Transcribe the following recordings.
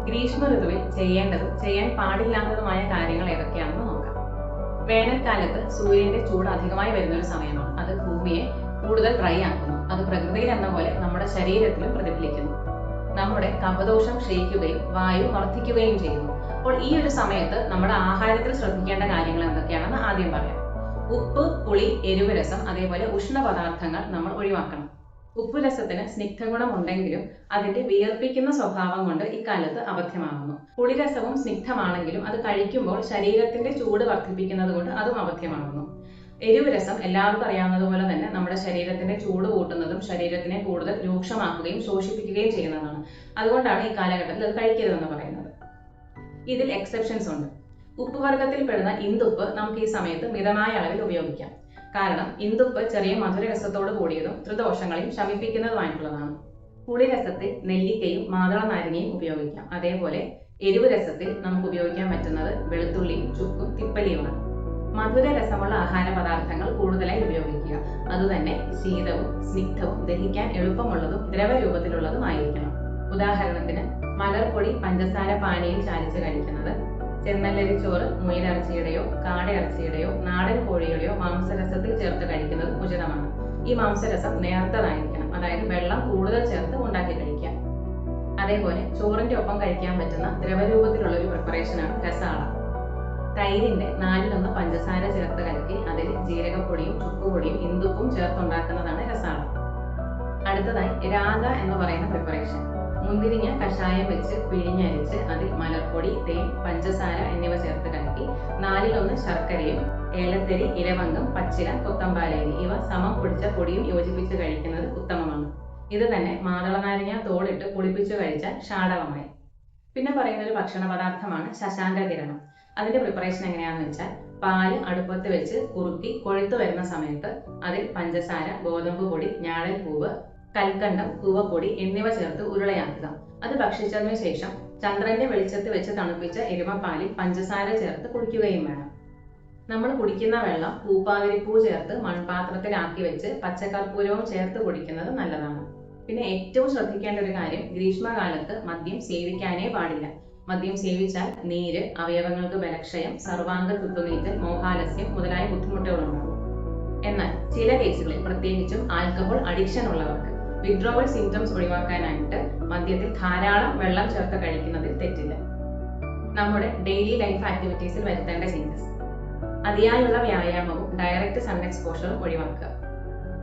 ഗ്രീഷ്മ ഋതുവിൽ ചെയ്യേണ്ടതും ചെയ്യാൻ പാടില്ലാത്തതുമായ കാര്യങ്ങൾ ഏതൊക്കെയാണെന്ന് നോക്കാം. വേനൽക്കാലത്ത് സൂര്യന്റെ ചൂട് അധികമായി വരുന്ന ഒരു സമയമാണ്. അത് ഭൂമിയെ കൂടുതൽ ഡ്രൈ ആക്കുന്നു. അത് പ്രകൃതിയിൽ എന്ന പോലെ നമ്മുടെ ശരീരത്തിലും പ്രതിഫലിക്കുന്നു. നമ്മുടെ കഫദോഷം ക്ഷയിക്കുകയും വായു വർദ്ധിക്കുകയും ചെയ്യുന്നു. അപ്പോൾ ഈ ഒരു സമയത്ത് നമ്മുടെ ആഹാരത്തിൽ ശ്രദ്ധിക്കേണ്ട കാര്യങ്ങൾ എന്തൊക്കെയാണെന്ന് ആദ്യം പറയാം. ഉപ്പ്, പുളി, എരിവ് രസം, അതേപോലെ ഉഷ്ണപദാർത്ഥങ്ങൾ നമ്മൾ ഒഴിവാക്കണം. ഉപ്പുരസത്തിന് സ്നിഗ്ധഗുണം ഉണ്ടെങ്കിലും അതിന്റെ വിയർപ്പിക്കുന്ന സ്വഭാവം കൊണ്ട് ഇക്കാലത്ത് അബദ്ധ്യമാകുന്നു. പുളിരസവും സ്നിഗ്ധമാണെങ്കിലും അത് കഴിക്കുമ്പോൾ ശരീരത്തിന്റെ ചൂട് വർദ്ധിപ്പിക്കുന്നത് കൊണ്ട് അതും അബദ്ധ്യമാകുന്നു. എരിവ് രസം എല്ലാവർക്കും അറിയാവുന്നതുപോലെ തന്നെ നമ്മുടെ ശരീരത്തിന്റെ ചൂട് കൂട്ടുന്നതും ശരീരത്തിനെ കൂടുതൽ രൂക്ഷമാക്കുകയും ശോഷിപ്പിക്കുകയും ചെയ്യുന്നതാണ്. അതുകൊണ്ടാണ് ഈ കാലഘട്ടത്തിൽ അത് കഴിക്കരുതെന്ന് പറയുന്നത്. ഇതിൽ എക്സെപ്ഷൻസ് ഉണ്ട്. ഉപ്പുവർഗത്തിൽപ്പെടുന്ന ഇന്ദുപ്പ് നമുക്ക് ഈ സമയത്ത് മിതമായ അളവിൽ ഉപയോഗിക്കാം. കാരണം ഇന്ദുപ്പ് ചെറിയ മധുരരസത്തോട് കൂടിയതും ത്രിദോഷങ്ങളെയും ശമിപ്പിക്കുന്നതുമായിട്ടുള്ളതാണ്. പുളിരസത്തിൽ നെല്ലിക്കയും മാതള നാരങ്ങയും ഉപയോഗിക്കാം. അതേപോലെ എരിവ് രസത്തിൽ നമുക്ക് ഉപയോഗിക്കാൻ പറ്റുന്നത് വെളുത്തുള്ളിയും ചുക്കും തിപ്പലിയുമാണ്. മധുര രസമുള്ള ആഹാര പദാർത്ഥങ്ങൾ കൂടുതലായി ഉപയോഗിക്കുക. അതുതന്നെ ശീതവും സ്നിഗ്ധവും ദഹിക്കാൻ എളുപ്പമുള്ളതും ദ്രവരൂപത്തിലുള്ളതുമായിരിക്കണം. ഉദാഹരണത്തിന് മലർപ്പൊടി പഞ്ചസാര പാനിയിൽ ചാലിച്ച് കഴിക്കുന്നത്, ചെന്നല്ലരിച്ചോറ് മുയലിറച്ചിയുടെയോ കാടയിറച്ചിയുടെയോ നാടൻ കോഴിയുടെയോ മാംസരസത്തിൽ ചേർത്ത് കഴിക്കുന്നത് ഉചിതമാണ്. ഈ മാംസരസം നേർത്തതായിരിക്കണം, അതായത് വെള്ളം കൂടുതൽ ചേർത്ത് ഉണ്ടാക്കി കഴിക്കാം. അതേപോലെ ചോറിന്റെ ഒപ്പം കഴിക്കാൻ പറ്റുന്ന ദ്രവരൂപത്തിലുള്ള ഒരു പ്രിപ്പറേഷനാണ് രസാള. തൈരിന്റെ 1/4 പഞ്ചസാര ചേർത്ത് കലക്കി അതിൽ ജീരകപ്പൊടിയും ചുക്കുപൊടിയും ഇന്ദുപ്പും ചേർത്തുണ്ടാക്കുന്നതാണ് രസാള. അടുത്തതായി രാഗ എന്ന് പറയുന്ന പ്രിപ്പറേഷൻ. മുന്തിരിങ്ങ കഷായം വെച്ച് പിഴിഞ്ഞരിച്ച് അതിൽ മലർപ്പൊടി, തേൻ, പഞ്ചസാര എന്നിവ ചേർത്ത് കലക്കി 1/4 ശർക്കരയും ഏലത്തരി, ഇലവങ്കം, പച്ചില, കൊത്തമ്പാലേരി ഇവ സമം പൊടിച്ച പൊടിയും യോജിപ്പിച്ച് കഴിക്കുന്നത് ഉത്തമമാണ്. ഇത് തന്നെ മാതള നാരങ്ങ തോളിട്ട് പുളിപ്പിച്ചു കഴിച്ചാൽ ഷാഡവമായി. പിന്നെ പറയുന്ന ഒരു ഭക്ഷണ പദാർത്ഥമാണ് ശശാങ്ക കിരണം. അതിന്റെ പ്രിപ്പറേഷൻ എങ്ങനെയാണെന്ന് വെച്ചാൽ പാല് അടുപ്പത്ത് വെച്ച് കുറുക്കി കൊഴുത്തു വരുന്ന സമയത്ത് അതിൽ പഞ്ചസാര, ഗോതമ്പ് പൊടി, ഞാഴൽ പൂവ്, കൽക്കണ്ടം, കൂവപ്പൊടി എന്നിവ ചേർത്ത് ഉരുളയാക്കുക. അത് ഭക്ഷിച്ചതിനു ശേഷം ചന്ദ്രന്റെ വെളിച്ചത്ത് വെച്ച് തണുപ്പിച്ച എരുമപ്പാലിൽ പഞ്ചസാര ചേർത്ത് കുടിക്കുകയും വേണം. നമ്മൾ കുടിക്കുന്ന വെള്ളം പൂപ്പാതിരിപ്പൂ ചേർത്ത് മൺപാത്രത്തിലാക്കി വെച്ച് പച്ചക്കർപ്പൂരവും ചേർത്ത് കുടിക്കുന്നത് നല്ലതാണ്. പിന്നെ ഏറ്റവും ശ്രദ്ധിക്കേണ്ട ഒരു കാര്യം, ഗ്രീഷ്മകാലത്ത് മദ്യം സേവിക്കാനേ പാടില്ല. മദ്യം സേവിച്ചാൽ നീര്, അവയവങ്ങൾക്ക് ബലക്ഷയം, സർവാംഗ തുത്തുനീറ്റൽ, മോഹാലസ്യം മുതലായ ബുദ്ധിമുട്ടുകളുണ്ടാകും. എന്നാൽ ചില കേസുകളിൽ, പ്രത്യേകിച്ചും ആൽക്കഹോൾ അഡിക്ഷൻ ഉള്ളവർക്ക് വിഡ്രോവൽ സിംറ്റംസ് ഒഴിവാക്കാനായിട്ട് മദ്യത്തിൽ ധാരാളം വെള്ളം ചേർത്ത് കഴിക്കുന്നതിൽ തെറ്റില്ല. നമ്മുടെ ഡെയിലി ലൈഫ് ആക്ടിവിറ്റീസിൽ വരുത്തേണ്ട ചേഞ്ചസ്: അതിയായുള്ള വ്യായാമവും ഡയറക്റ്റ് സൺ എക്സ്പോഷറും ഒഴിവാക്കുക.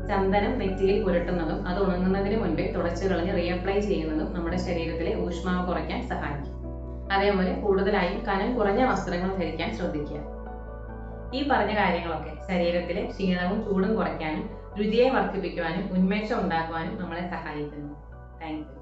ചന്ദനം നെറ്റിയിൽ പുരട്ടുന്നതും അത് ഉണങ്ങുന്നതിന് മുൻപേ തുടച്ചു കളഞ്ഞ് റീഅപ്ലൈ ചെയ്യുന്നതും നമ്മുടെ ശരീരത്തിലെ ഊഷ്മാവ് കുറയ്ക്കാൻ സഹായിക്കും. അതേപോലെ കൂടുതലായും കനം കുറഞ്ഞ വസ്ത്രങ്ങൾ ധരിക്കാൻ ശ്രദ്ധിക്കുക. ഈ പറഞ്ഞ കാര്യങ്ങളൊക്കെ ശരീരത്തിലെ ക്ഷീണവും ചൂടും കുറയ്ക്കാനും രുചിയെ വർദ്ധിപ്പിക്കുവാനും ഉന്മേഷം ഉണ്ടാക്കുവാനും നമ്മളെ സഹായിക്കുന്നു. Thank you.